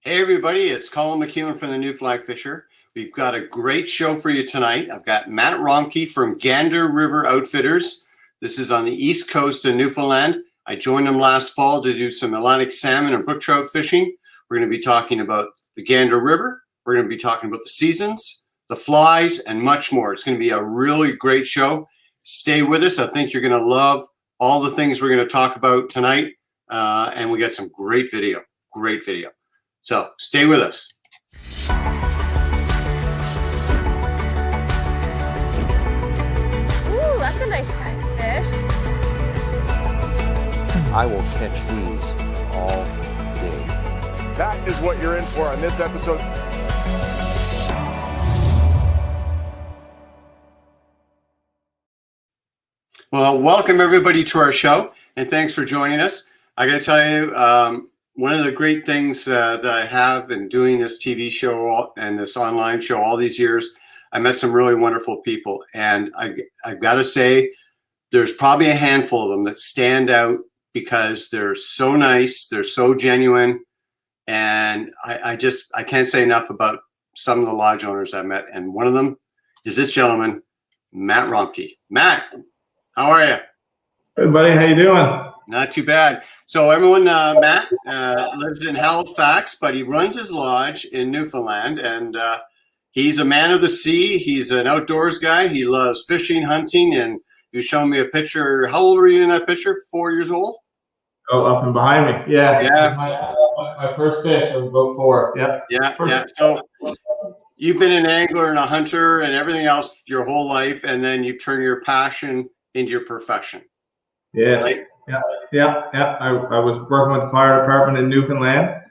Hey everybody, it's Colin McEwen from the Newfoundland Fisher. We've got a great show for you tonight. I've got Matt Romkey from Gander River Outfitters. This is on the east coast of Newfoundland. I joined him last fall to do some Atlantic salmon and brook trout fishing. We're going to be talking about the Gander River. We're going to be talking about the seasons, the flies, and much more. It's going to be a really great show. Stay with us. I think you're going to love all the things we're going to talk about tonight. And we got some great video. So stay with us. Ooh, that's a nice size fish. I will catch these all day. That is what you're in for on this episode. Well, welcome everybody to our show, and thanks for joining us. I got to tell you, one of the great things that I have in doing this TV show and this online show all these years, I met some really wonderful people. And I've got to say, there's probably a handful of them that stand out because they're so nice, they're so genuine. And I can't say enough about some of the lodge owners I met. And one of them is this gentleman, Matt Romkey. Matt, how are you? Hey, buddy, how you doing? Not too bad. So everyone, Matt lives in Halifax, but he runs his lodge in Newfoundland, and he's a man of the sea. He's an outdoors guy. He loves fishing, hunting, and you showed me a picture. How old were you in that picture? 4 years old? Oh, up and behind me. Yeah. My first fish was about 4. Yep. Yeah. So you've been an angler and a hunter and everything else your whole life, and then you turn your passion into your profession. Yes. Right? Yeah. I was working with the fire department in Newfoundland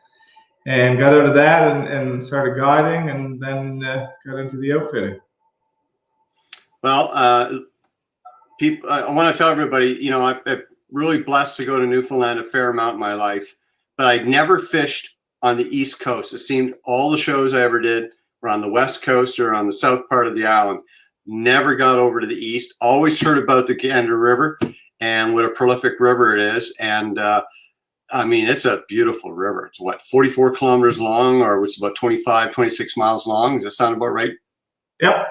and got out of that and started guiding and then got into the outfitting. Well, people, I want to tell everybody, I'm really blessed to go to Newfoundland a fair amount in my life, but I'd never fished on the East Coast. It seemed all the shows I ever did were on the West Coast or on the south part of the island. Never got over to the East. Always heard about the Gander River and what a prolific river it is. And it's a beautiful river. It's 44 kilometers long, or it's about 25, 26 miles long. Does that sound about right? Yep.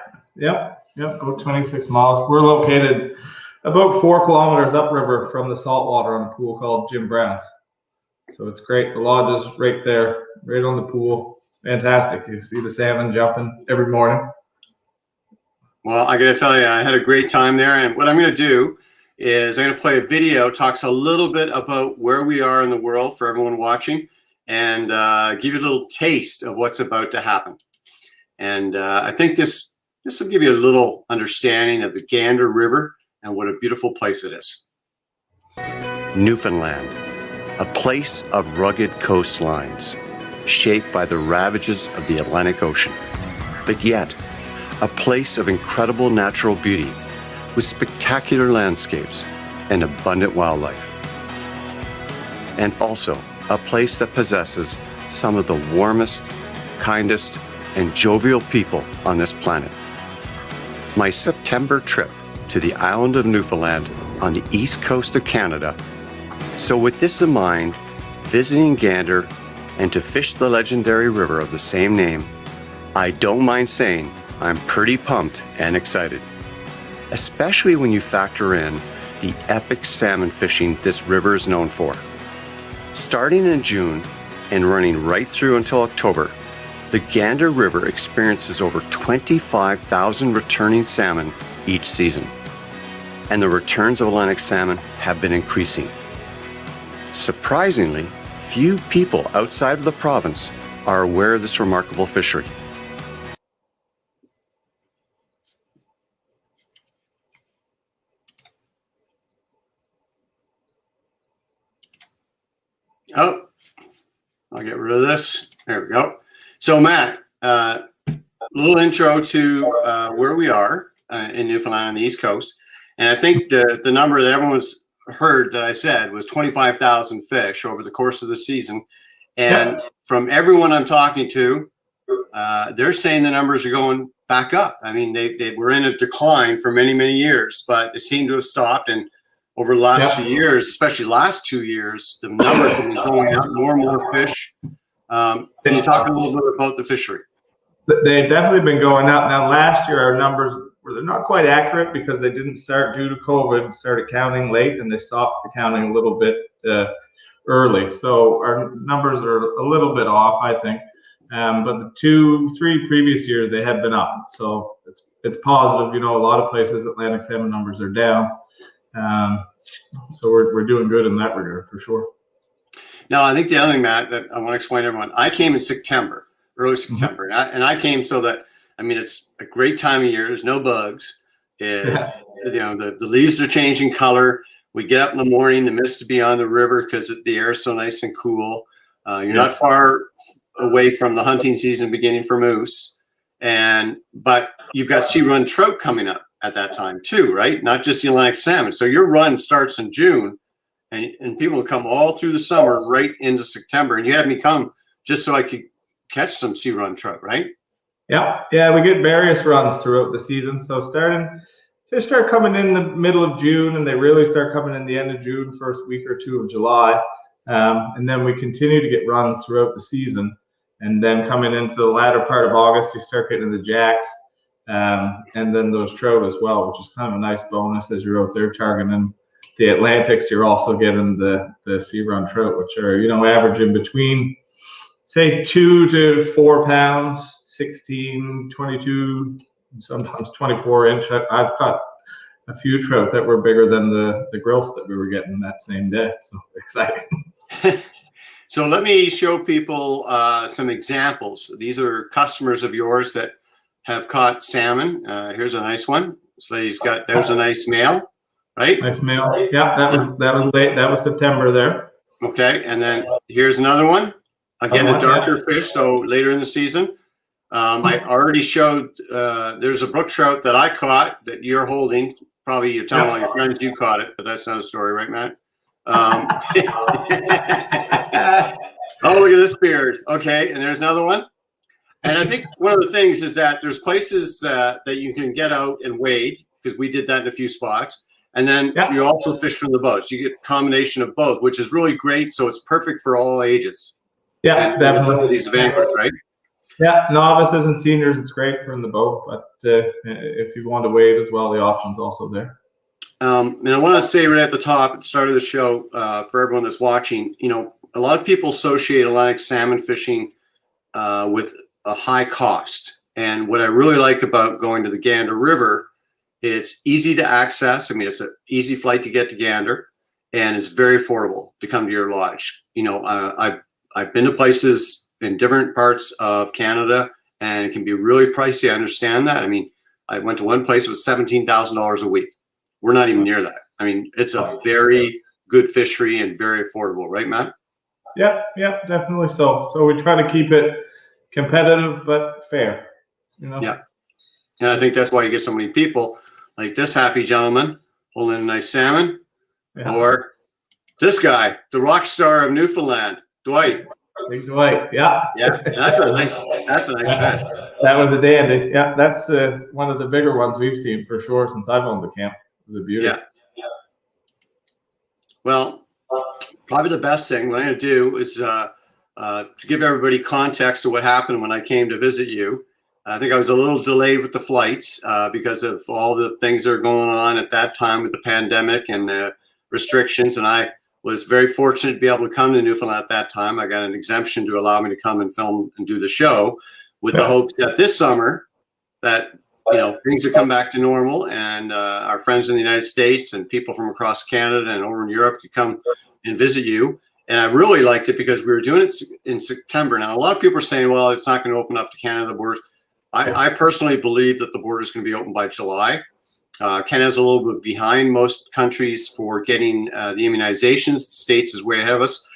About 26 miles. We're located about 4 kilometers upriver from the saltwater on a pool called Jim Brown's. So it's great. The lodge is right there, right on the pool. Fantastic. You see the salmon jumping every morning. Well, I got to tell you, I had a great time there. And what I'm going to do is I'm going to play a video, talks a little bit about where we are in the world for everyone watching, and give you a little taste of what's about to happen. And I think this will give you a little understanding of the Gander River and what a beautiful place it is. Newfoundland, a place of rugged coastlines, shaped by the ravages of the Atlantic Ocean, but yet a place of incredible natural beauty with spectacular landscapes and abundant wildlife. And also a place that possesses some of the warmest, kindest, and jovial people on this planet. My September trip to the island of Newfoundland on the east coast of Canada. So with this in mind, visiting Gander and to fish the legendary river of the same name, I don't mind saying I'm pretty pumped and excited, especially when you factor in the epic salmon fishing this river is known for. Starting in June and running right through until October, the Gander River experiences over 25,000 returning salmon each season, and the returns of Atlantic salmon have been increasing. Surprisingly, few people outside of the province are aware of this remarkable fishery. Oh, I'll get rid of this. There we go. So Matt, a little intro to where we are in Newfoundland on the East Coast. And I think the number that everyone's heard that I said was 25,000 fish over the course of the season. And from everyone I'm talking to, they're saying the numbers are going back up. I mean, they were in a decline for many, many years, but it seemed to have stopped. And over the last few years, especially last 2 years, the numbers have been going up, more and more fish. Can you talk a little bit about the fishery? They've definitely been going up. Now, last year, our numbers were not quite accurate because they didn't start due to COVID, started counting late, and they stopped counting a little bit early. So our numbers are a little bit off, I think. But the 2-3 previous years, they have been up. So it's positive. You know, a lot of places, Atlantic salmon numbers are down. So we're doing good in that regard for sure. Now, I think the other thing, Matt, that I want to explain to everyone, I came in September, early September, and I came so that, I mean, it's a great time of year. There's no bugs. You know, the leaves are changing color. We get up in the morning, the mist to be on the river because the air is so nice and cool. You're not far away from the hunting season beginning for moose, but you've got sea run trout coming up at that time too, right? Not just the Atlantic salmon. So your run starts in June, and people will come all through the summer right into September. And you had me come just so I could catch some sea run trout, right? Yeah, we get various runs throughout the season. So fish start coming in the middle of June, and they really start coming in the end of June, first week or two of July. And then we continue to get runs throughout the season. And then coming into the latter part of August, you start getting the jacks, and then those trout as well, which is kind of a nice bonus as you're out there targeting the Atlantics. You're also getting the sea run trout, which are, you know, averaging between, say, 2 to 4 pounds, 16, 22, sometimes 24 inch. I've caught a few trout that were bigger than the grills that we were getting that same day. So exciting. So let me show people some examples. These are customers of yours that have caught salmon. Here's a nice one. So there's a nice male, right? Nice male. Yeah, that was late. That was September there. Okay, and then here's another one. Again, a darker fish, so later in the season. I already showed, there's a brook trout that I caught that you're holding. Probably you're telling all your friends you caught it, but that's not a story, right, Matt? Oh, look at this beard. Okay, and there's another one. And I think one of the things is that there's places that you can get out and wade, because we did that in a few spots. And then you also fish from the boats. You get a combination of both, which is really great. So it's perfect for all ages. Yeah, and definitely. These advantages, right? Yeah, novices and seniors, it's great from the boat. But if you want to wade as well, the option's also there. And I want to say right at the top, at the start of the show, for everyone that's watching, you know, a lot of people associate Atlantic salmon fishing with a high cost. And what I really like about going to the Gander River, it's easy to access. I mean, it's an easy flight to get to Gander, and it's very affordable to come to your lodge. You know, I've been to places in different parts of Canada, and it can be really pricey. I understand that. I mean, I went to one place, it was $17,000 a week. We're not even near that. I mean, it's a very good fishery and very affordable, right, Matt? Yeah, definitely so. So we try to keep it competitive but fair, you know? Yeah. And I think that's why you get so many people like this happy gentleman holding a nice salmon, or this guy, the rock star of Newfoundland, Dwight. Big Dwight, yeah. That's a nice fish. That was a dandy. Yeah, that's one of the bigger ones we've seen for sure since I've owned the camp. It was a beauty. Yeah. Well, probably the best thing what I'm going to do is to give everybody context to what happened when I came to visit you. I think I was a little delayed with the flights because of all the things that are going on at that time with the pandemic and the restrictions. And I was very fortunate to be able to come to Newfoundland at that time. I got an exemption to allow me to come and film and do the show with the hopes that this summer that, you know, things have come back to normal and our friends in the United States and people from across Canada and over in Europe could come and visit you. And I really liked it because we were doing it in September. Now, a lot of people are saying, well, it's not going to open up to Canada, the borders. I personally believe that the border is going to be open by July. Canada's a little bit behind most countries for getting the immunizations. The States is way ahead of us.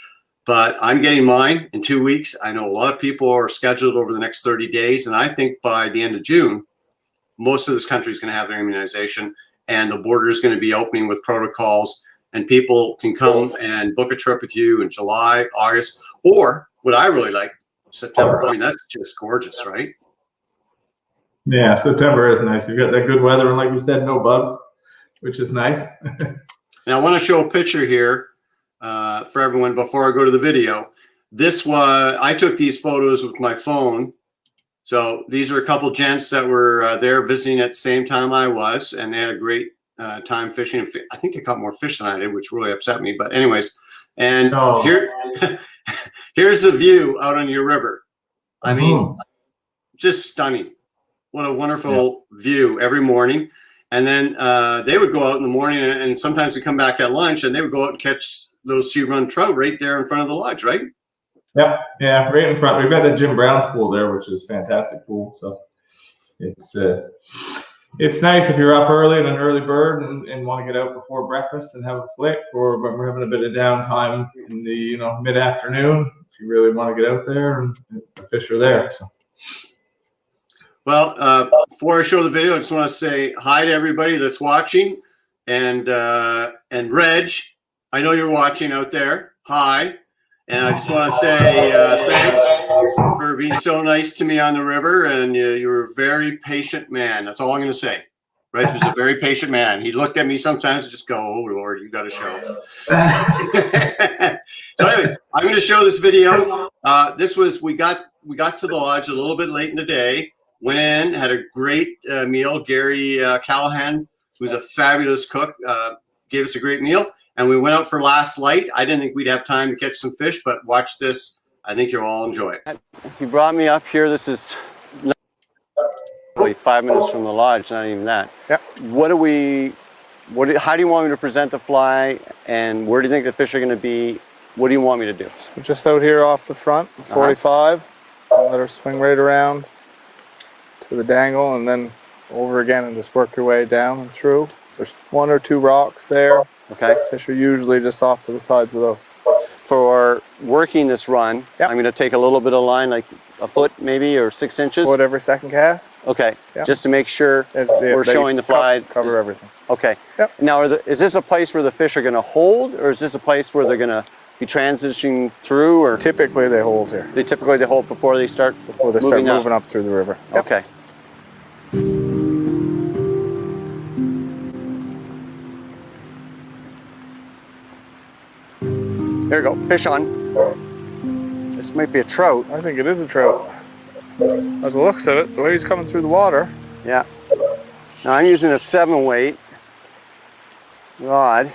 But I'm getting mine in 2 weeks. I know a lot of people are scheduled over the next 30 days. And I think by the end of June, most of this country is going to have their immunization. And the border is going to be opening with protocols. And people can come and book a trip with you in July, August, or what I really like, September. I mean, that's just gorgeous, right? Yeah, September is nice. You've got that good weather, and like you said, no bugs, which is nice. Now, I want to show a picture here for everyone before I go to the video. I took these photos with my phone. So these are a couple gents that were there visiting at the same time I was, and they had a great time fishing. I think they caught more fish than I did, which really upset me. But anyways, and here's the view out on your river. I mean, just stunning. What a wonderful view every morning. And then they would go out in the morning, and sometimes we come back at lunch, and they would go out and catch those sea run trout right there in front of the lodge, right? Yep, yeah, right in front. We've got the Jim Brown's pool there, which is a fantastic pool. So it's nice if you're up early and an early bird and want to get out before breakfast and have a flick, or when we're having a bit of downtime in the mid-afternoon, if you really want to get out there, and the fish are there. So. Well, before I show the video, I just want to say hi to everybody that's watching, and Reg, I know you're watching out there. Hi. And I just want to say thanks for being so nice to me on the river, and you were a very patient man. That's all I'm going to say. Reg was a very patient man. He looked at me sometimes and just go, "Oh Lord, you got to show." So, anyways, I'm going to show this video. This was we got to the lodge a little bit late in the day. Went in, had a great meal. Gary Callahan, who's a fabulous cook, gave us a great meal. And we went out for last light. I didn't think we'd have time to catch some fish, but watch this. I think you'll all enjoy it. He brought me up here. This is probably 5 minutes from the lodge, not even that. Yep. How do you want me to present the fly, and where do you think the fish are going to be? What do you want me to do? So just out here off the front, 45. Let her swing right around to the dangle, and then over again, and just work your way down and through. There's 1 or 2 rocks there. Okay. Fish are usually just off to the sides of those. For working this run, I'm going to take a little bit of line, like a foot maybe, or 6 inches. Foot every second cast. Okay. Yep. Just to make sure we're showing the fly. Cover everything. Okay. Yep. Now, is this a place where the fish are going to hold, or is this a place where they're going to be transitioning through? Or typically they hold here. They hold before they start. Before they start moving up through the river. Yep. Okay. There you go, fish on. This might be a trout. I think it is a trout. By the looks of it, the way he's coming through the water. Yeah. Now I'm using a 7-weight rod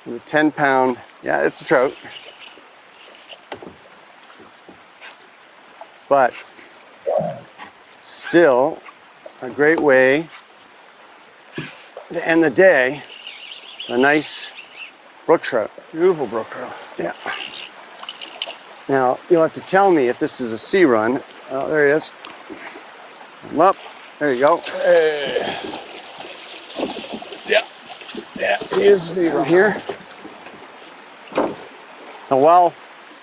with a 10-pound. Yeah, it's a trout. But still a great way to end the day. A nice brook trout. Beautiful brook trout. Yeah. Now, you'll have to tell me if this is a sea run. Oh, there he is. Come up. There you go. Hey. Yeah, he is a sea run. Here. Now, while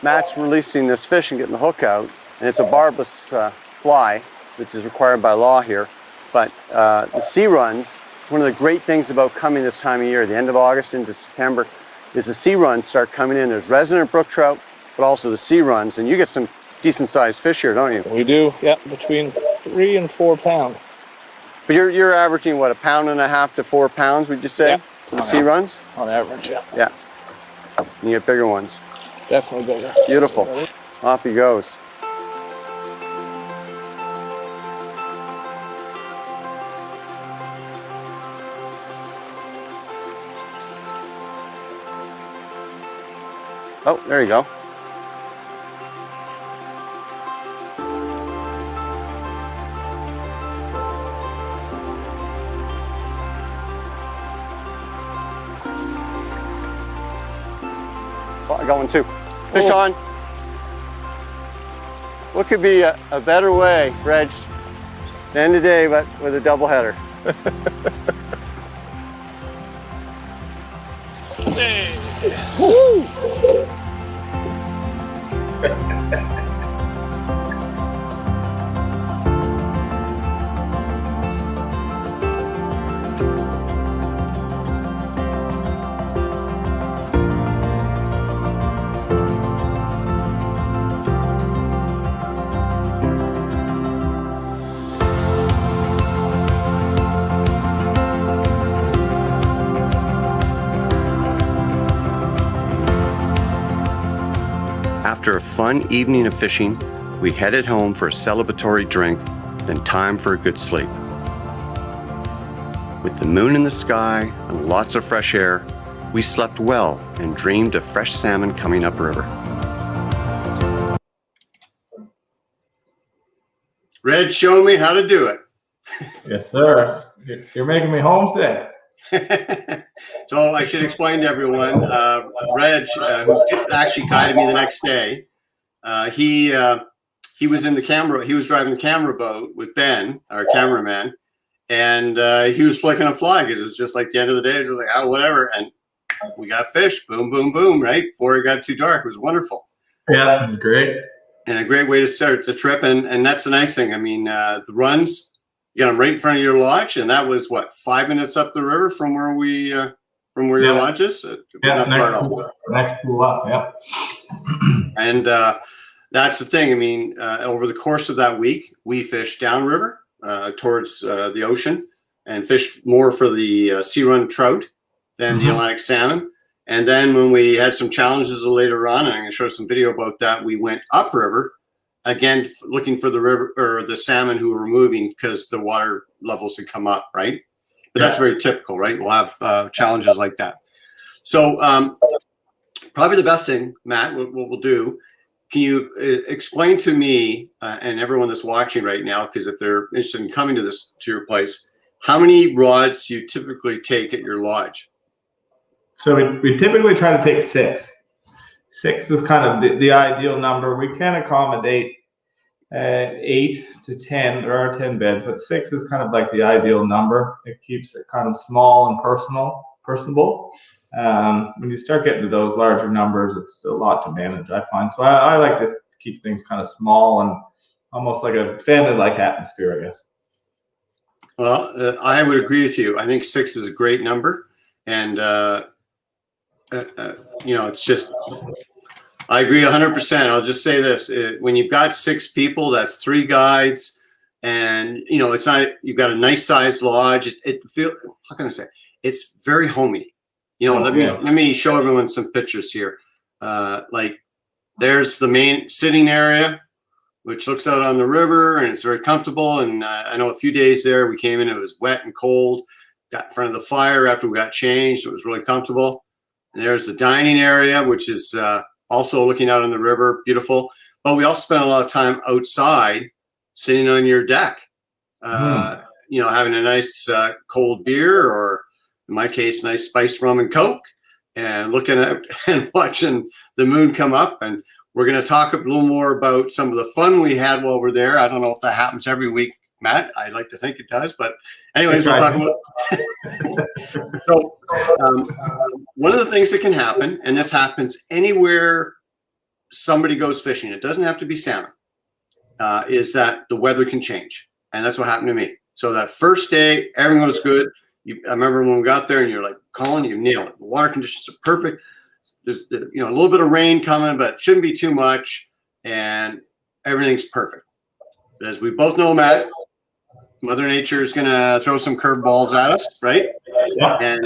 Matt's releasing this fish and getting the hook out, and it's a barbless fly, which is required by law here, but the sea runs, it's one of the great things about coming this time of year, the end of August into September, is the sea runs start coming in. There's resident brook trout, but also the sea runs, and you get some decent sized fish here, don't you? We do, yeah, between 3 and 4 pounds. But you're averaging what, 1.5 to 4 pounds, would you say, for the sea runs? On average, yeah. Yeah. And you get bigger ones. Definitely bigger. Beautiful. Off he goes. Oh, there you go. Oh, I got one too. Fish on. What could be a better way, Reg, to end the day but with a double header? Woo! After a fun evening of fishing, we headed home for a celebratory drink, then time for a good sleep. With the moon in the sky and lots of fresh air, we slept well and dreamed of fresh salmon coming upriver. Red showed me how to do it. Yes, sir. You're making me homesick. So I should explain to everyone, Reg, who actually guided me the next day, he was in the camera, he was driving the camera boat with Ben, our cameraman, and he was flicking a fly because it was just like the end of the day. It was just like, oh, whatever. And we got fish, boom, boom, boom, right? Before it got too dark. It was wonderful. Yeah, it was great. And a great way to start the trip. And that's the nice thing. I mean, the runs, you got them right in front of your lodge. And that was, what, 5 minutes up the river from where we, from where your lodge is? Yeah, next pool up, yeah. And that's the thing. I mean, over the course of that week, we fished downriver towards the ocean and fished more for the sea run trout than the Atlantic salmon. And then when we had some challenges later on, and I'm going to show some video about that, we went upriver, again, looking for the river or the salmon who were moving because the water levels had come up, right? But that's very typical, right? We'll have challenges like that. So probably the best thing, Matt, what we'll do, can you explain to me and everyone that's watching right now, because if they're interested in coming to your place, how many rods you typically take at your lodge? So we typically try to take 6. 6 is kind of the ideal number. We can accommodate 8 to 10. There are 10 beds, but 6 is kind of like the ideal number. It keeps it kind of small and personable. When you start getting to those larger numbers, it's a lot to manage, I find. So I like to keep things kind of small and almost like a family-like atmosphere, I guess. Well, I would agree with you. I think 6 is a great number. And, you know, it's just, I agree 100%. I'll just say this. When you've got 6 people, that's 3 guides. And, you know, it's not, you've got a nice sized lodge. It feels, how can I say? It's very homey. You know, let me show everyone some pictures here. Like there's the main sitting area, which looks out on the river, and it's very comfortable. And I know a few days there we came in, it was wet and cold. Got in front of the fire after we got changed. It was really comfortable. And there's the dining area, which is also looking out on the river, beautiful. But we also spent a lot of time outside, sitting on your deck, you know, having a nice cold beer, or in my case, nice spiced rum and Coke, and looking at and watching the moon come up. And we're going to talk a little more about some of the fun we had while we're there. I don't know if that happens every week, Matt. I like to think it does, but anyways, we'll talk about. So one of the things that can happen, and this happens anywhere somebody goes fishing, it doesn't have to be salmon, is that the weather can change. And that's what happened to me. So that first day, everything was good. I remember when we got there and you're like, Colin, you nailed it. The water conditions are perfect. There's, you know, a little bit of rain coming, but it shouldn't be too much. And everything's perfect. But as we both know, Matt, Mother Nature is going to throw some curveballs at us, right? Yeah. And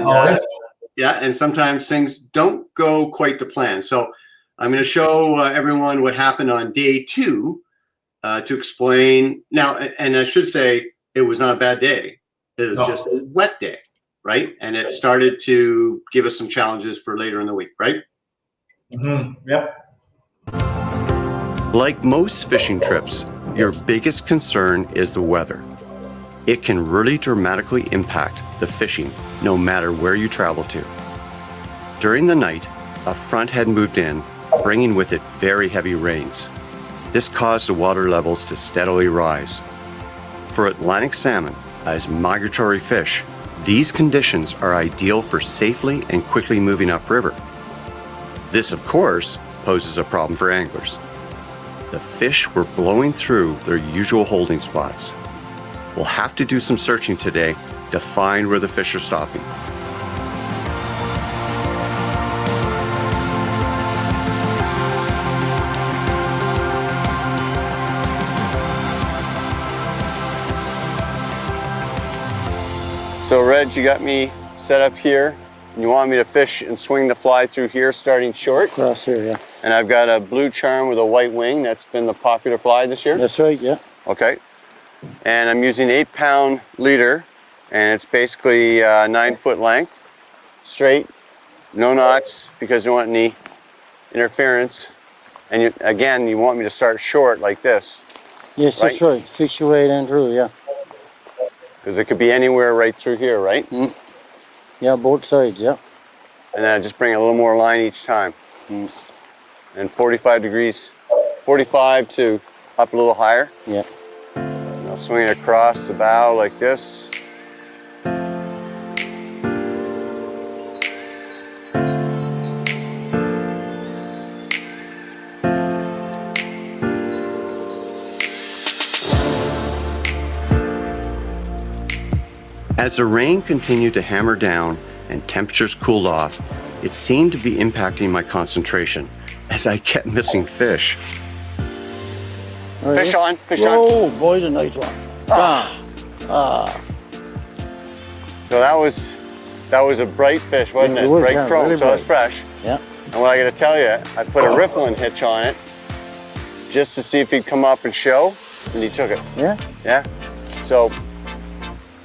yeah, and sometimes things don't go quite to plan. So I'm going to show everyone what happened on day 2 to explain. Now, and I should say it was not a bad day. It was just a wet day, right? And it started to give us some challenges for later in the week, right? Yep. Like most fishing trips, your biggest concern is the weather. It can really dramatically impact the fishing, no matter where you travel to. During the night, a front had moved in, bringing with it very heavy rains. This caused the water levels to steadily rise. For Atlantic salmon, as migratory fish, these conditions are ideal for safely and quickly moving upriver. This, of course, poses a problem for anglers. The fish were blowing through their usual holding spots. We'll have to do some searching today to find where the fish are stopping. So Reg, you got me set up here. You want me to fish and swing the fly through here starting short? Across here, yeah. And I've got a blue charm with a white wing. That's been the popular fly this year. That's right, yeah. Okay. And I'm using 8-pound leader, and it's basically 9-foot length, straight, no knots, because you don't want any interference. And you want me to start short like this. Yes, right? that's right. Fish your way down through, yeah. Because it could be anywhere right through here, right? Mm. Yeah, both sides, yeah. And then I just bring a little more line each time. Mm. And 45 degrees, 45 to up a little higher. Yeah. And I'll swing it across the bow like this. As the rain continued to hammer down and temperatures cooled off, it seemed to be impacting my concentration as I kept missing fish. All right. Fish on, fish on. Oh, boys, a nice one. So that was a bright fish, wasn't it? It was, bright yeah, chrome, really so it's bright. fresh. Yeah. And what I gotta tell you, I put a riffling hitch on it just to see if he'd come up and show, and he took it. Yeah? Yeah. So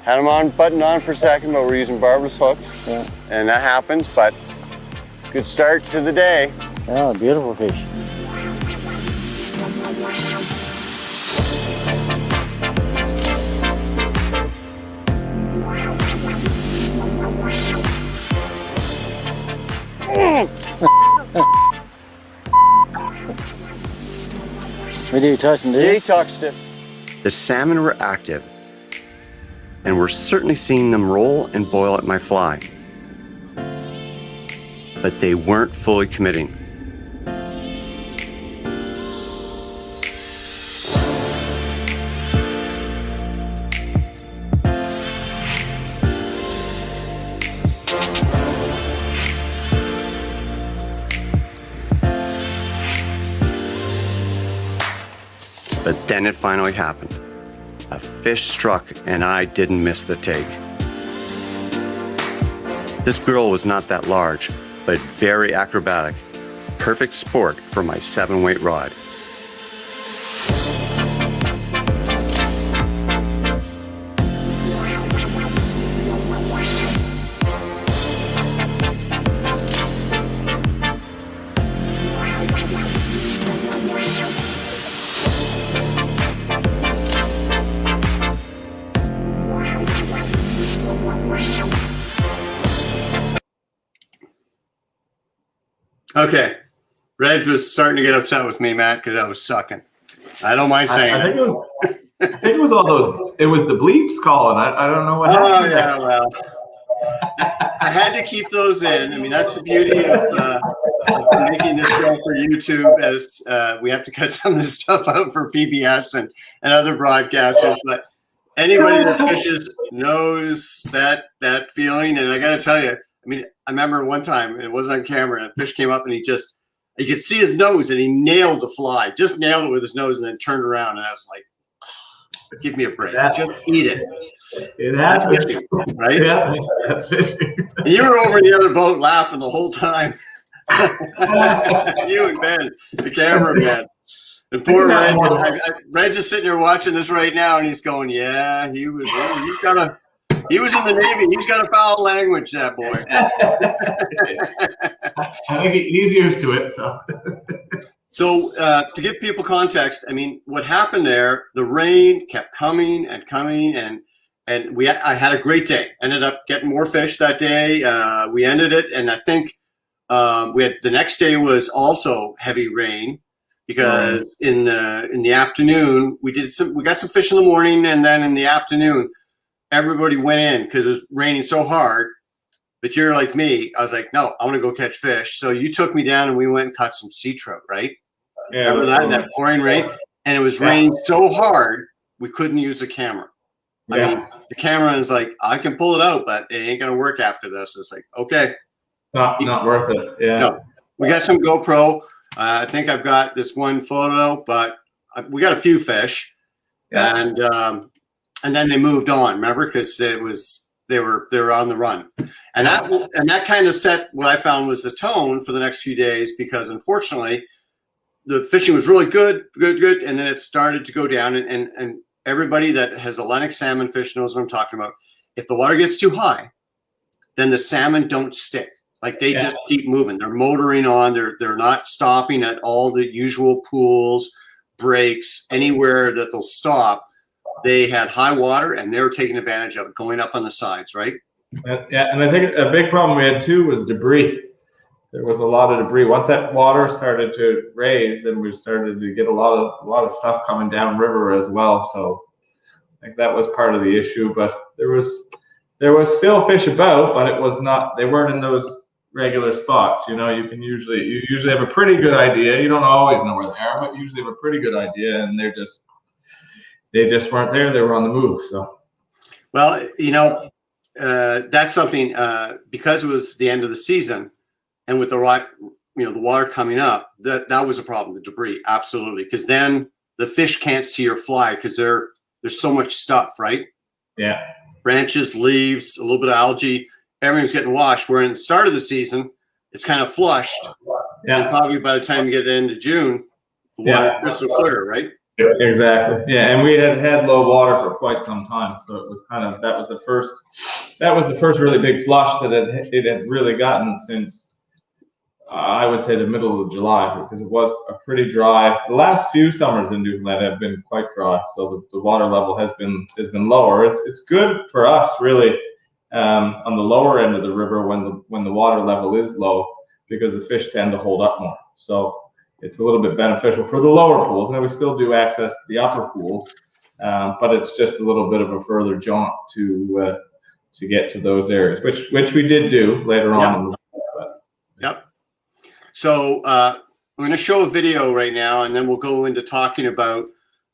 had him on, buttoned on for a second, but we're using barbless hooks. Yeah. And that happens, but good start to the day. Yeah, beautiful fish. What are you touching, dude? He touched it. The salmon were active, and we're certainly seeing them roll and boil at my fly. But they weren't fully committing. But then it finally happened. A fish struck and I didn't miss the take. This grill was not that large, but very acrobatic. Perfect sport for my 7-weight rod. Okay, Reg was starting to get upset with me, Matt, because I was sucking. I don't mind saying I think it was all those. It was the bleeps calling. I don't know what happened. Oh yeah, well, I had to keep those in. I mean, that's the beauty of making this show for YouTube, as we have to cut some of this stuff out for PBS and other broadcasters. But anybody that fishes knows that feeling. And I got to tell you, I mean, I remember one time, it wasn't on camera, and a fish came up and you could see his nose and he nailed the fly, just nailed it with his nose, and then turned around, and I was like, give me a break. Just eat it. It happens. That's fishing, right? Yeah, that's fishing. And you were over in the other boat laughing the whole time. You and Ben, the cameraman. And poor Reg, Reg is sitting here watching this right now, and he's going, yeah, he was in the Navy. He's got a foul language, that boy. I think he's used to it. So to give people context, I mean, what happened there, the rain kept coming and coming, and I had a great day. Ended up getting more fish that day. We ended it, and I think the next day was also heavy rain, because in the afternoon we got some fish in the morning, and then in the afternoon everybody went in because it was raining so hard. But you're like me. I was like, no, I want to go catch fish. So you took me down and we went and caught some sea trout, right? Yeah, remember that pouring rain? And it was raining so hard we couldn't use the camera. I mean, the camera is like, I can pull it out, but it ain't gonna work after this. It's like, okay, not worth it. Yeah. No, we got some GoPro. I think I've got this one photo, but we got a few fish, and then they moved on. Remember, because it was they were on the run, and that kind of set what I found was the tone for the next few days, because unfortunately the fishing was really good, and then it started to go down, and everybody that has Atlantic salmon fish knows what I'm talking about. If the water gets too high, then the salmon don't stick. Like they just keep moving. They're motoring on. They're not stopping at all the usual pools, breaks, anywhere that they'll stop. They had high water and they were taking advantage of it, going up on the sides, right? Yeah, and I think a big problem we had too was debris. There was a lot of debris. Once that water started to raise, then we started to get a lot of stuff coming down river as well. So I think that was part of the issue. But there was still fish about, but it was not. They weren't in those regular spots. You know, you usually have a pretty good idea. You don't always know where they are, but you usually have a pretty good idea, and they just weren't there. They were on the move. So, well, you know, that's something because it was the end of the season, and with the water coming up, that was a problem. The debris, absolutely, because then the fish can't see or fly because there's so much stuff, right? Yeah, branches, leaves, a little bit of algae. Everything's getting washed. Where in the start of the season, it's kind of flushed. Yeah. And probably by the time you get into June, the water's crystal clear, right? Exactly. Yeah, and we had low water for quite some time, so it was that was the first really big flush that it had really gotten since I would say the middle of July, because it was a pretty dry. The last few summers in Newfoundland have been quite dry, so the water level has been lower. It's good for us really on the lower end of the river when the water level is low, because the fish tend to hold up more. So it's a little bit beneficial for the lower pools. Now we still do access the upper pools, but it's just a little bit of a further jaunt to get to those areas, which we did do later on. Yep. So I'm going to show a video right now, and then we'll go into talking about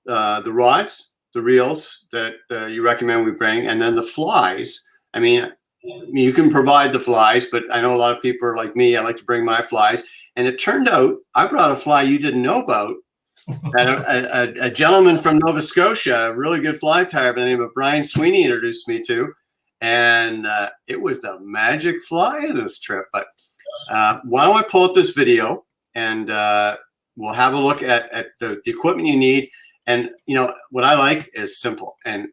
the rods, the reels that you recommend we bring, and then the flies. I mean, you can provide the flies, but I know a lot of people are like me. I like to bring my flies. And it turned out I brought a fly you didn't know about. A gentleman from Nova Scotia, a really good fly tyer by the name of Brian Sweeney, introduced me to. And it was the magic fly in this trip. But why don't I pull up this video, and we'll have a look at the equipment you need. And, you know, what I like is simple. And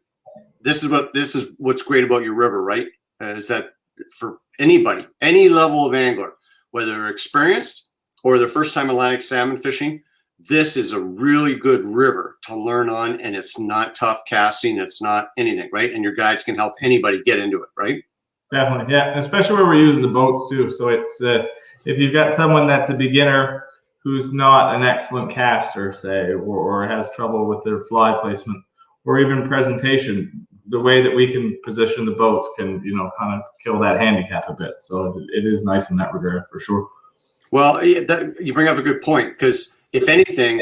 this is what's great about your river, right? Is that for anybody, any level of angler, whether they're experienced or their first time Atlantic salmon fishing, this is a really good river to learn on, and it's not tough casting. It's not anything, right? And your guides can help anybody get into it, right? Definitely, yeah. Especially where we're using the boats too. So it's if you've got someone that's a beginner who's not an excellent caster, say, or has trouble with their fly placement or even presentation, the way that we can position the boats can, you know, kind of kill that handicap a bit. So it is nice in that regard for sure. Well, you bring up a good point, because if anything,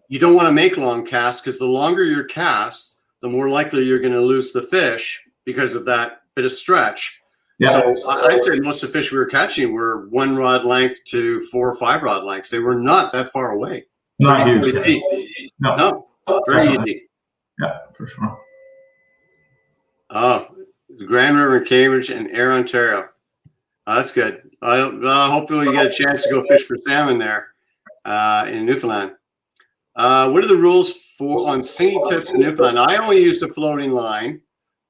you don't want to make long casts, because the longer your cast, the more likely you're going to lose the fish because of that bit of stretch. Yeah. So I'd say most of the fish we were catching were 1 rod length to 4 or 5 rod lengths. They were not that far away. Not huge. No, very easy. Yeah, for sure. Oh, the Grand River in Cambridge and Ayr, Ontario. Oh, that's good. Hopefully you get a chance to go fish for salmon there in Newfoundland. What are the rules on singing tips in Newfoundland? I only used a floating line,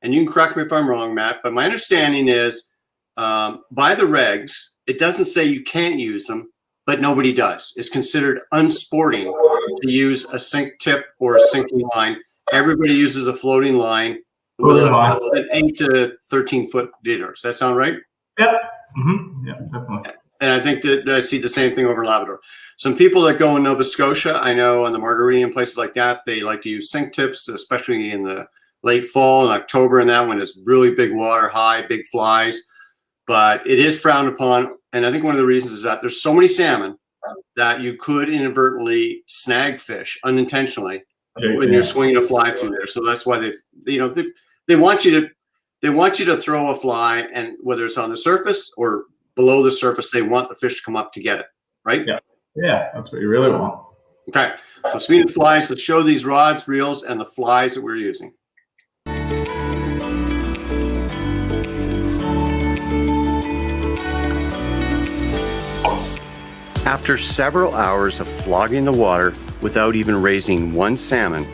and you can correct me if I'm wrong, Matt, but my understanding is by the regs, it doesn't say you can't use them, but nobody does. It's considered unsporting to use a sink tip or a sinking line. Everybody uses a floating line with an 8 to 13 foot leader. Does that sound right? Yep. Mm-hmm. Yeah, definitely. And I think that I see the same thing over Labrador. Some people that go in Nova Scotia, I know on the Margarita and places like that, they like to use sink tips, especially in the late fall and October, and that when it's really big water, high, big flies. But it is frowned upon. And I think one of the reasons is that there's so many salmon that you could inadvertently snag fish unintentionally when you're swinging a fly through there. So that's why they want you to throw a fly, and whether it's on the surface or below the surface, they want the fish to come up to get it, right? Yeah, that's what you really want. Okay, so speaking of flies, let's show these rods, reels, and the flies that we're using. After several hours of flogging the water without even raising one salmon,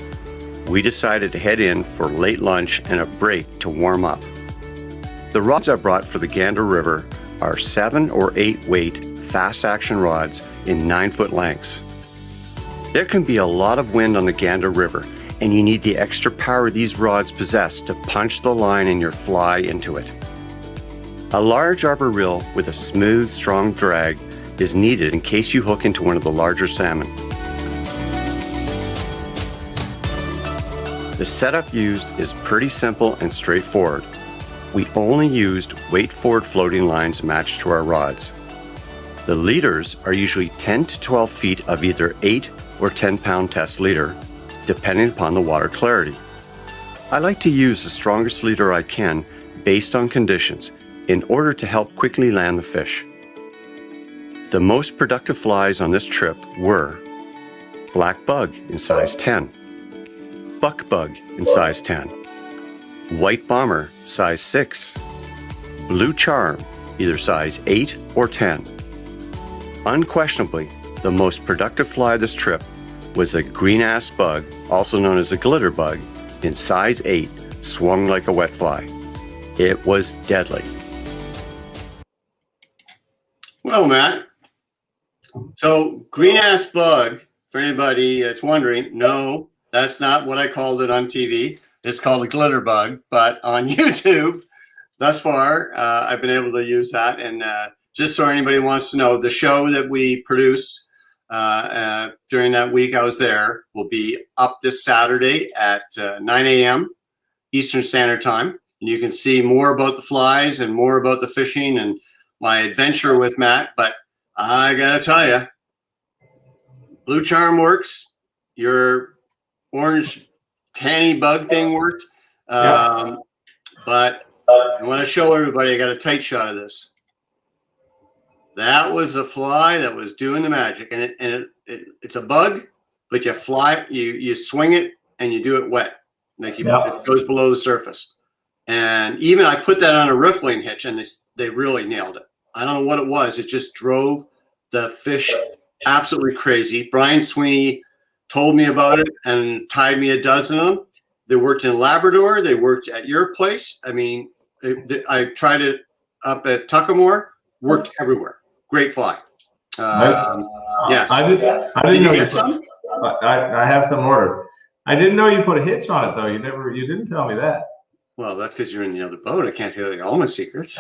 we decided to head in for late lunch and a break to warm up. The rods I brought for the Gander River are 7 or 8 weight fast action rods in 9-foot lengths. There can be a lot of wind on the Gander River, and you need the extra power these rods possess to punch the line in your fly into it. A large arbor reel with a smooth, strong drag is needed in case you hook into one of the larger salmon. The setup used is pretty simple and straightforward. We only used weight-forward floating lines matched to our rods. The leaders are usually 10 to 12 feet of either 8 or 10-pound test leader, depending upon the water clarity. I like to use the strongest leader I can based on conditions in order to help quickly land the fish. The most productive flies on this trip were black bug in size 10, buck bug in size 10, white bomber size 6, blue charm either size 8 or 10. Unquestionably, the most productive fly this trip was a green ass bug, also known as a glitter bug, in size 8, swung like a wet fly. It was deadly. Well, Matt, so green ass bug, for anybody that's wondering, no, that's not what I called it on TV. It's called a glitter bug, but on YouTube, thus far, I've been able to use that. And just so anybody wants to know, the show that we produced during that week I was there will be up this Saturday at 9 a.m. Eastern Standard Time. And you can see more about the flies and more about the fishing and my adventure with Matt. But I gotta tell you, blue charm works. Your orange tanny bug thing worked. But I want to show everybody, I got a tight shot of this. That was a fly that was doing the magic, and it's a bug, but you fly, you swing it and you do it wet, like it goes below the surface. And even I put that on a riffling hitch, and they really nailed it. I don't know what it was. It just drove the fish absolutely crazy. Brian Sweeney told me about it and tied me a dozen of them. They worked in Labrador. They worked at your place. I mean, I tried it up at Tuckamore. Worked everywhere. Great fly. Yes. I didn't Did know you get some? I have some ordered. I didn't know you put a hitch on it though. You didn't tell me that. Well, that's because you're in the other boat. I can't tell you all my secrets.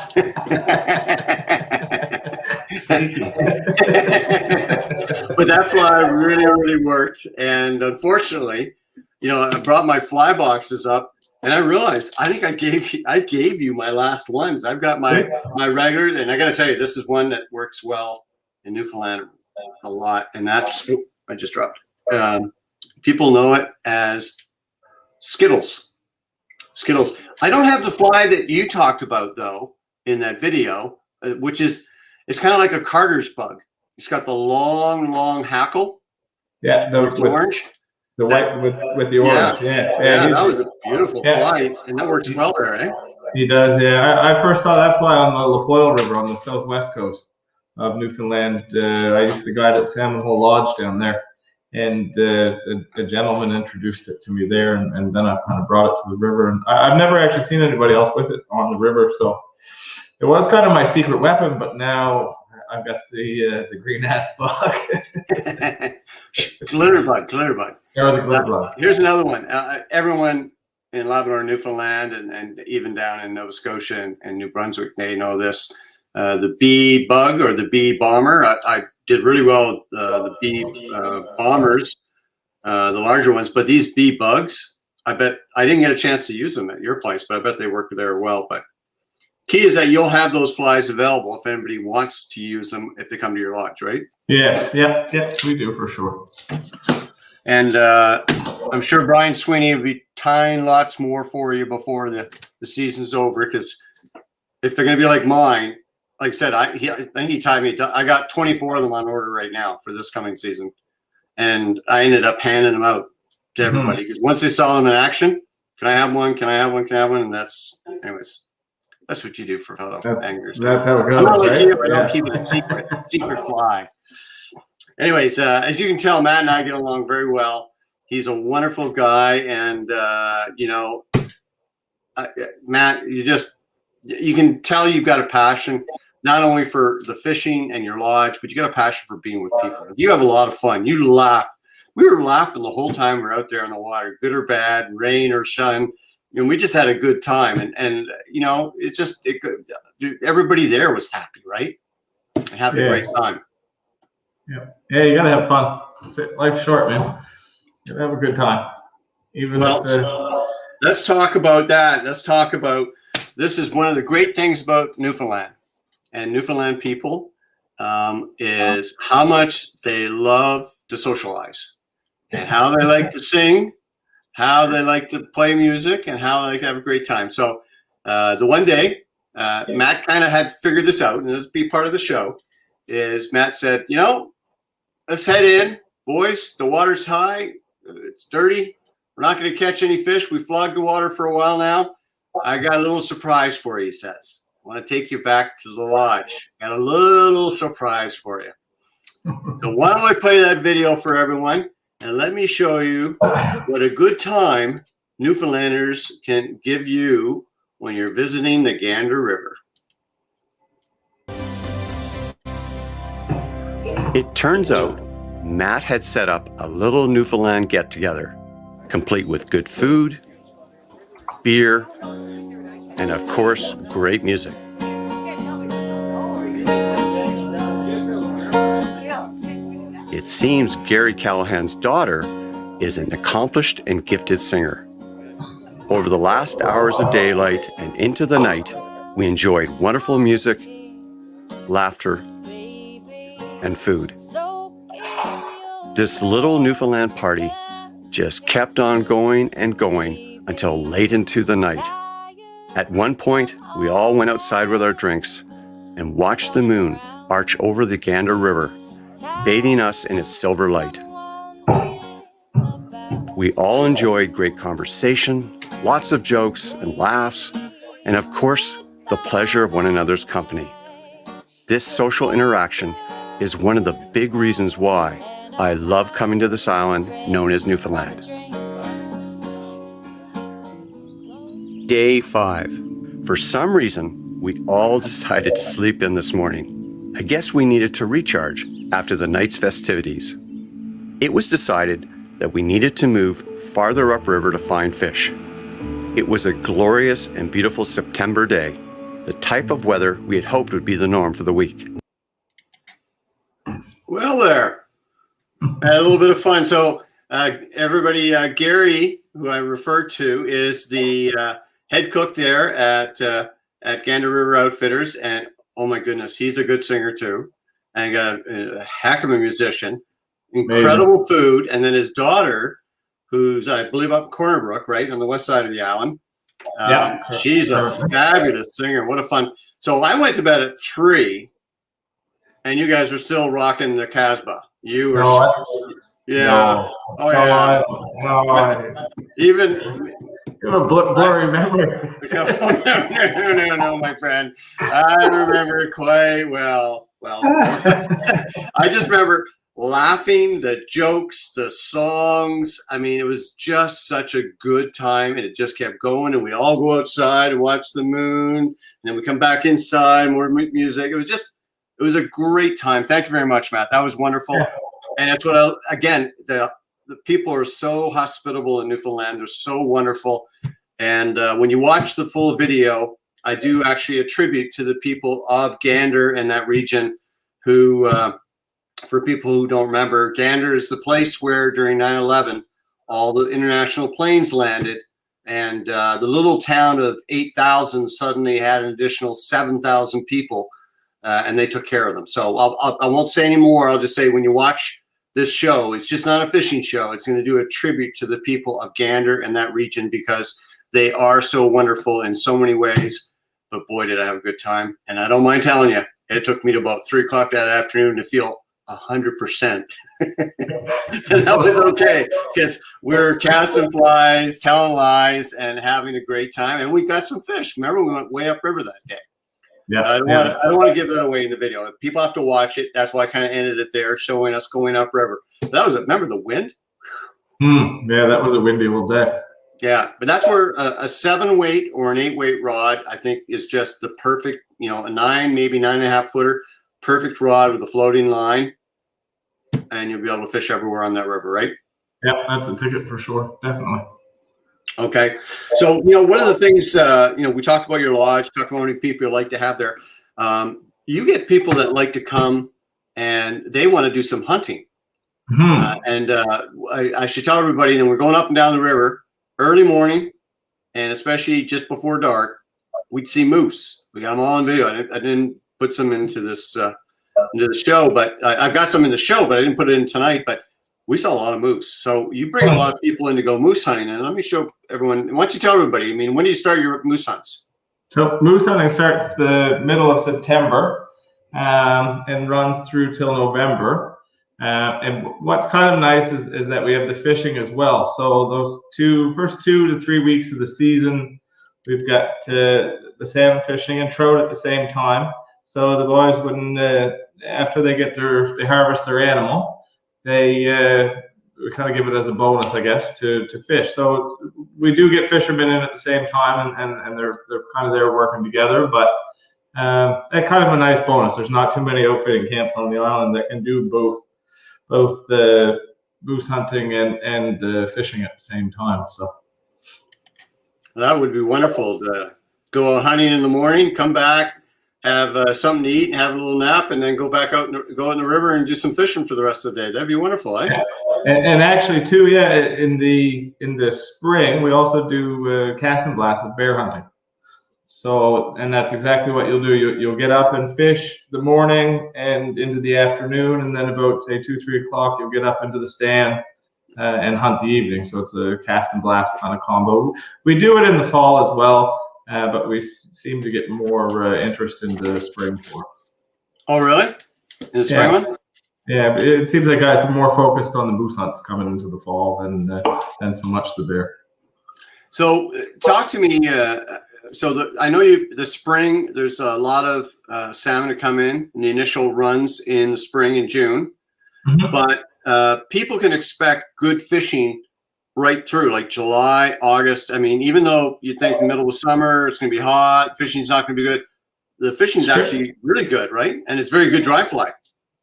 But that fly really, really worked. And unfortunately, I brought my fly boxes up, and I realized I think I gave you my last ones. I've got my regular, and I got to tell you, this is one that works well in Newfoundland a lot, and that's I just dropped. People know it as Skittles. Skittles. I don't have the fly that you talked about though in that video, which is it's kind of like a Carter's bug. It's got the long hackle. Yeah, with orange. The white with the orange. Yeah. That was a beautiful fly, and that works well there, eh? He does, yeah. I first saw that fly on the Lafoyle River on the southwest coast of Newfoundland. I used to guide at Salmon Hole Lodge down there, and a gentleman introduced it to me there, and then I kind of brought it to the river. And I've never actually seen anybody else with it on the river, so it was kind of my secret weapon. But now I've got the green ass bug. Glitter bug. Or the glitter bug. Here's another one. Everyone in Labrador, Newfoundland, and even down in Nova Scotia and New Brunswick, they know this. The bee bug or the bee bomber. I did really well with the bee bombers, the larger ones. But these bee bugs, I bet I didn't get a chance to use them at your place, but I bet they work there well. But key is that you'll have those flies available if anybody wants to use them if they come to your lodge, right? Yes, we do for sure. And I'm sure Brian Sweeney will be tying lots more for you before the season's over, because if they're going to be like mine, like I said, I think he tied me. I got 24 of them on order right now for this coming season, and I ended up handing them out to everybody because once they saw them in action, can I have one? Can I have one? Can I have one? And that's what you do for fellow anglers. That's how it goes. I'm not like right? you. I don't keep it a secret fly. anyways, as you can tell, Matt and I get along very well. He's a wonderful guy, and Matt, you can tell you've got a passion not only for the fishing and your lodge, but you got a passion for being with people. You have a lot of fun. You laugh. We were laughing the whole time we were out there in the water, good or bad, rain or sun, and we just had a good time. And everybody there was happy, right? And having a great time. Yeah, you gotta have fun. That's it. Life's short, man. You gotta have a good time. Let's talk about that. Let's talk about, this is one of the great things about Newfoundland and Newfoundland people, is how much they love to socialize and how they like to sing, how they like to play music, and how they like to have a great time. So the one day, Matt kind of had figured this out, and this would be part of the show, is Matt said, let's head in, boys. The water's high. It's dirty. We're not going to catch any fish. We flogged the water for a while now. I got a little surprise for you, he says. I want to take you back to the lodge. Got a little surprise for you. So why don't I play that video for everyone, and let me show you what a good time Newfoundlanders can give you when you're visiting the Gander River. It turns out Matt had set up a little Newfoundland get-together, complete with good food, beer, and of course, great music. It seems Gary Callahan's daughter is an accomplished and gifted singer. Over the last hours of daylight and into the night, we enjoyed wonderful music, laughter, and food. This little Newfoundland party just kept on going and going until late into the night. At one point, we all went outside with our drinks and watched the moon arch over the Gander River, bathing us in its silver light. We all enjoyed great conversation, lots of jokes and laughs, and of course, the pleasure of one another's company. This social interaction is one of the big reasons why I love coming to this island known as Newfoundland. Day 5. For some reason, we all decided to sleep in this morning. I guess we needed to recharge after the night's festivities. It was decided that we needed to move farther upriver to find fish. It was a glorious and beautiful September day, the type of weather we had hoped would be the norm for the week. Well, there. Had a little bit of fun. So everybody, Gary, who I referred to, is the head cook there at Gander River Outfitters, and oh my goodness, he's a good singer too, and got a heck of a musician. Incredible food, and then his daughter, who's I believe up Corner Brook, right on the west side of the island. She's a fabulous singer. What a fun! So I went to bed at 3, and you guys were still rocking the Casbah. You were, even. You have a blurry memory. No, my friend. I remember quite well. Well, I just remember laughing, the jokes, the songs. I mean, it was just such a good time, and it just kept going. And we'd all go outside and watch the moon, and then we come back inside, more music. It was a great time. Thank you very much, Matt. That was wonderful. Yeah. And that's what the people are so hospitable in Newfoundland. They're so wonderful. And when you watch the full video, I do actually attribute to the people of Gander and that region who, for people who don't remember, Gander is the place where during 9/11, all the international planes landed, and the little town of 8,000 suddenly had an additional 7,000 people, and they took care of them. So I won't say any more. I'll just say when you watch this show, it's just not a fishing show. It's going to do a tribute to the people of Gander and that region because they are so wonderful in so many ways. But boy, did I have a good time. And I don't mind telling you, it took me to about 3 o'clock that afternoon to feel 100%. And that was okay because we're casting flies, telling lies, and having a great time. And we got some fish. Remember, we went way upriver that day. Yeah. I don't want to give that away in the video. People have to watch it. That's why I kind of ended it there, showing us going upriver. That was it. Remember the wind? Yeah, that was a windy old day. Yeah, but that's where a 7-weight or an 8-weight rod, I think, is just the perfect, a 9, maybe 9.5 footer, perfect rod with a floating line, and you'll be able to fish everywhere on that river, right? Yeah, that's a ticket for sure. Definitely. Okay. So, one of the things, we talked about your lodge, talked about how many people you like to have there. You get people that like to come and they want to do some hunting. And I should tell everybody that we're going up and down the river early morning, and especially just before dark, we'd see moose. We got them all on video. I didn't put some into this into the show, but I've got some in the show, but I didn't put it in tonight. But we saw a lot of moose. So you bring a lot of people in to go moose hunting, and let me show everyone. Why don't you tell everybody? I mean, when do you start your moose hunts? So moose hunting starts the middle of September and runs through till November. And what's kind of nice is that we have the fishing as well. So those first 2 to 3 weeks of the season, we've got the salmon fishing and trout at the same time. So the boys, when after they harvest their animal, we kind of give it as a bonus, I guess, to fish. So we do get fishermen in at the same time, and they're kind of there working together. But kind of a nice bonus. There's not too many outfitting camps on the island that can do both the moose hunting and the fishing at the same time. So that would be wonderful to go out hunting in the morning, come back, have something to eat, have a little nap, and then go back out and go in the river and do some fishing for the rest of the day. That'd be wonderful, eh? And actually, too, in the spring, we also do cast and blast with bear hunting. So, and that's exactly what you'll do. You'll get up and fish the morning and into the afternoon, and then about, say, 2, 3 o'clock, you'll get up into the stand and hunt the evening. So it's a cast and blast kind of combo. We do it in the fall as well, but we seem to get more interest in the spring for it. Oh, really? In the spring one? Yeah, but it seems like guys are more focused on the moose hunts coming into the fall than so much the bear. So talk to me. I know the spring, there's a lot of salmon to come in the initial runs in the spring and June, but people can expect good fishing right through, like July, August. I mean, even though you think the middle of summer, it's going to be hot, fishing's not going to be good, the fishing's actually really good, right? And it's very good dry fly.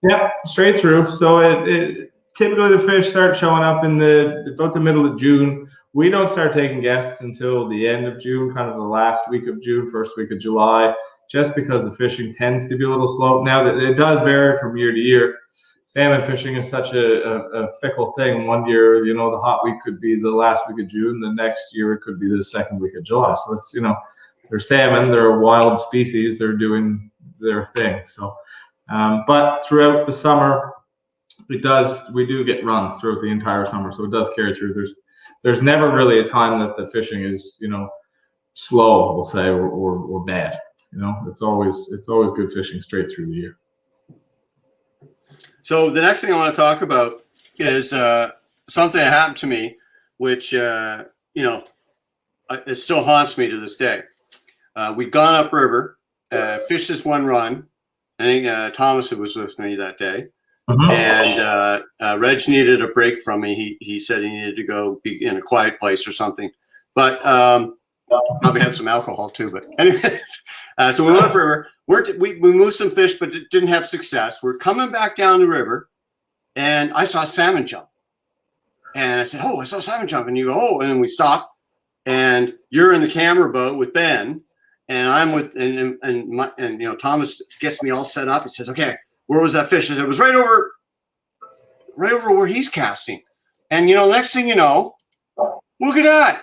Yeah, straight through. So it typically the fish start showing up in about the middle of June. We don't start taking guests until the end of June, kind of the last week of June, first week of July, just because the fishing tends to be a little slow. Now that it does vary from year to year. Salmon fishing is such a fickle thing. One year, the hot week could be the last week of June. The next year, it could be the second week of July. So it's, they're salmon, they're a wild species, they're doing their thing. So, but throughout the summer, we do get runs throughout the entire summer. So it does carry through. There's never really a time that the fishing is, slow, we'll say, or bad. It's always good fishing straight through the year. So the next thing I want to talk about is something that happened to me, which it still haunts me to this day. We'd gone upriver, fished this one run. I think Thomas was with me that day. And Reg needed a break from me. He said he needed to go be in a quiet place or something. But probably had some alcohol too. But anyways, so we went upriver. We moved some fish, but didn't have success. We're coming back down the river, and I saw a salmon jump. And I said, "Oh, I saw a salmon jump." And you go, "Oh," and then we stop. And you're in the camera boat with Ben, and I'm with and Thomas gets me all set up. He says, "Okay, where was that fish?" I said, "It was right over where he's casting." And next thing you know, look at that.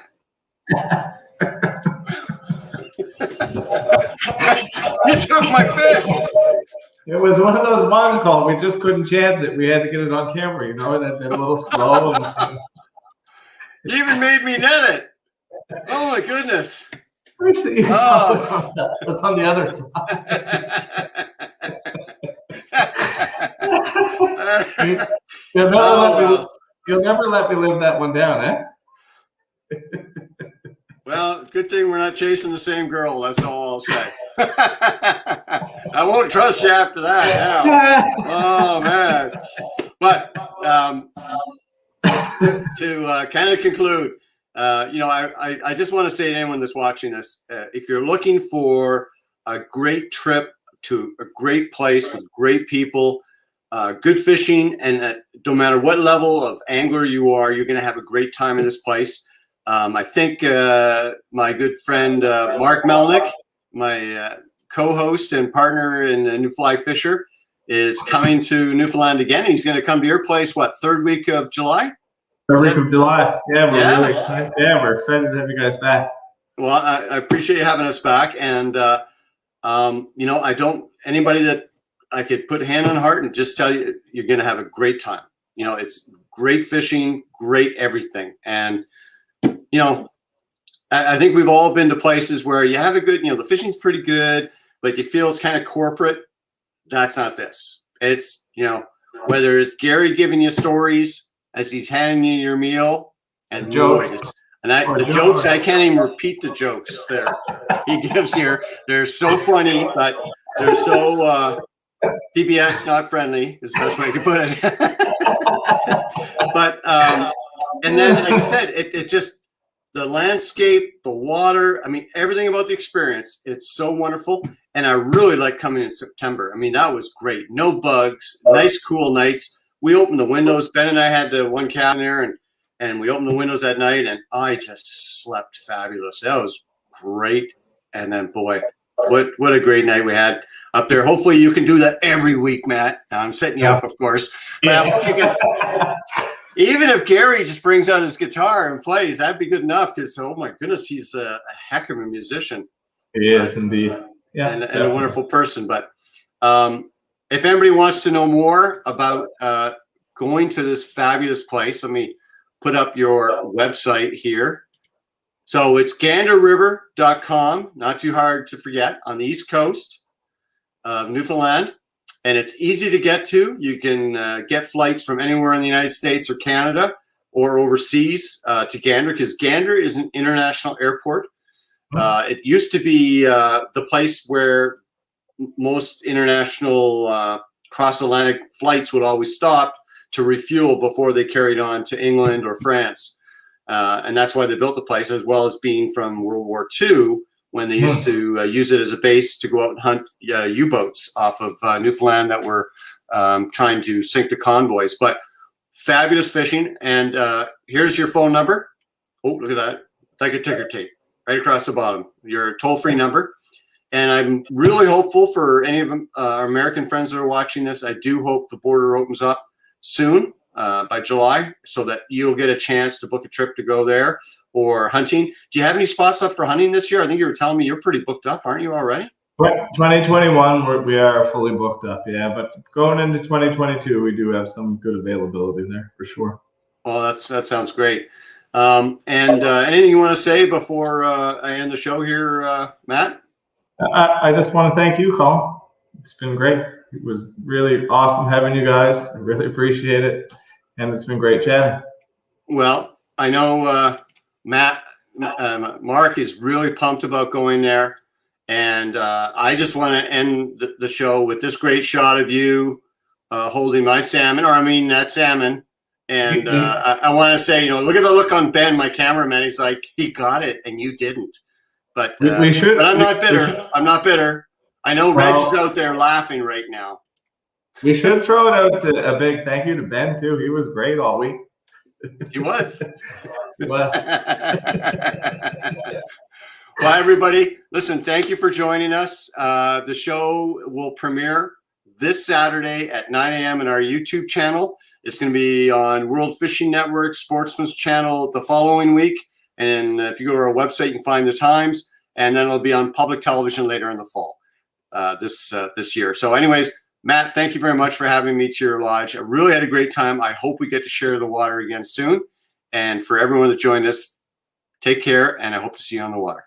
You took my fish. It was one of those ones called we just couldn't chance it. We had to get it on camera, and it been a little slow. You even made me net it. Oh my goodness. Actually, was on the other side. You'll never let me live that one down, eh? Well, good thing we're not chasing the same girl. That's all I'll say. I won't trust you after that. Yeah. Oh man! But to kind of conclude, I just want to say to anyone that's watching this, if you're looking for a great trip to a great place with great people, good fishing, and no matter what level of angler you are, you're going to have a great time in this place. I think my good friend Mark Melnick, my co-host and partner in New Fly Fisher, is coming to Newfoundland again. He's going to come to your place, third week of July? Third week of July. Yeah, we're really excited. Yeah, we're excited to have you guys back. Well, I appreciate you having us back. And, anybody that I could put hand on heart and just tell you, you're going to have a great time. It's great fishing, great everything. And, I think we've all been to places where you have a good, the fishing's pretty good, but you feel it's kind of corporate. That's not this. It's, whether it's Gary giving you stories as he's handing you your meal and jokes. The jokes, I can't even repeat the jokes there he gives here. They're so funny, but they're so PBS not friendly is the best way to put it. But, and then, like I said, it just, the landscape, the water, everything about the experience, it's so wonderful. And I really like coming in September. That was great. No bugs, nice, cool nights. We opened the windows. Ben and I had the one cabin there, and we opened the windows at night, and I just slept fabulous. That was great. And then, boy, what a great night we had up there. Hopefully you can do that every week, Matt. I'm setting you up, of course. But even if Gary just brings out his guitar and plays, that'd be good enough because, oh my goodness, he's a heck of a musician. He is indeed. Yeah, and a wonderful person. But if anybody wants to know more about going to this fabulous place, let me put up your website here. So it's ganderriver.com, not too hard to forget, on the East Coast of Newfoundland. And it's easy to get to. You can get flights from anywhere in the United States or Canada or overseas to Gander, because Gander is an international airport. It used to be the place where most international cross-Atlantic flights would always stop to refuel before they carried on to England or France. And that's why they built the place, as well as being from World War II, when they used to use it as a base to go out and hunt U-boats off of Newfoundland that were trying to sink the convoys. But fabulous fishing. And here's your phone number. Oh, look at that. Like a ticker tape right across the bottom. Your toll-free number. And I'm really hopeful for any of our American friends that are watching this. I do hope the border opens up soon by July so that you'll get a chance to book a trip to go there or hunting. Do you have any spots up for hunting this year? I think you were telling me you're pretty booked up, aren't you already? 2021, we are fully booked up, yeah. But going into 2022, we do have some good availability there for sure. Well, that sounds great. And anything you want to say before I end the show here, Matt? I just want to thank you, Colin. It's been great. It was really awesome having you guys. I really appreciate it. And it's been great chatting. Well, I know Mark is really pumped about going there. And I just want to end the show with this great shot of you holding my salmon, that salmon. And I want to say, look at the look on Ben, my cameraman. He's like, he got it and you didn't. But we should. But I'm not bitter. I'm not bitter. I know Reg is out there laughing right now. We should throw it out a big thank you to Ben too. He was great all week. He was. He was. Well, everybody, listen, thank you for joining us. The show will premiere this Saturday at 9 a.m. in our YouTube channel. It's going to be on World Fishing Network, Sportsman's Channel the following week. And if you go to our website, you can find the times. And then it'll be on public television later in the fall this year. So anyways, Matt, thank you very much for having me to your lodge. I really had a great time. I hope we get to share the water again soon. And for everyone that joined us, take care, and I hope to see you on the water.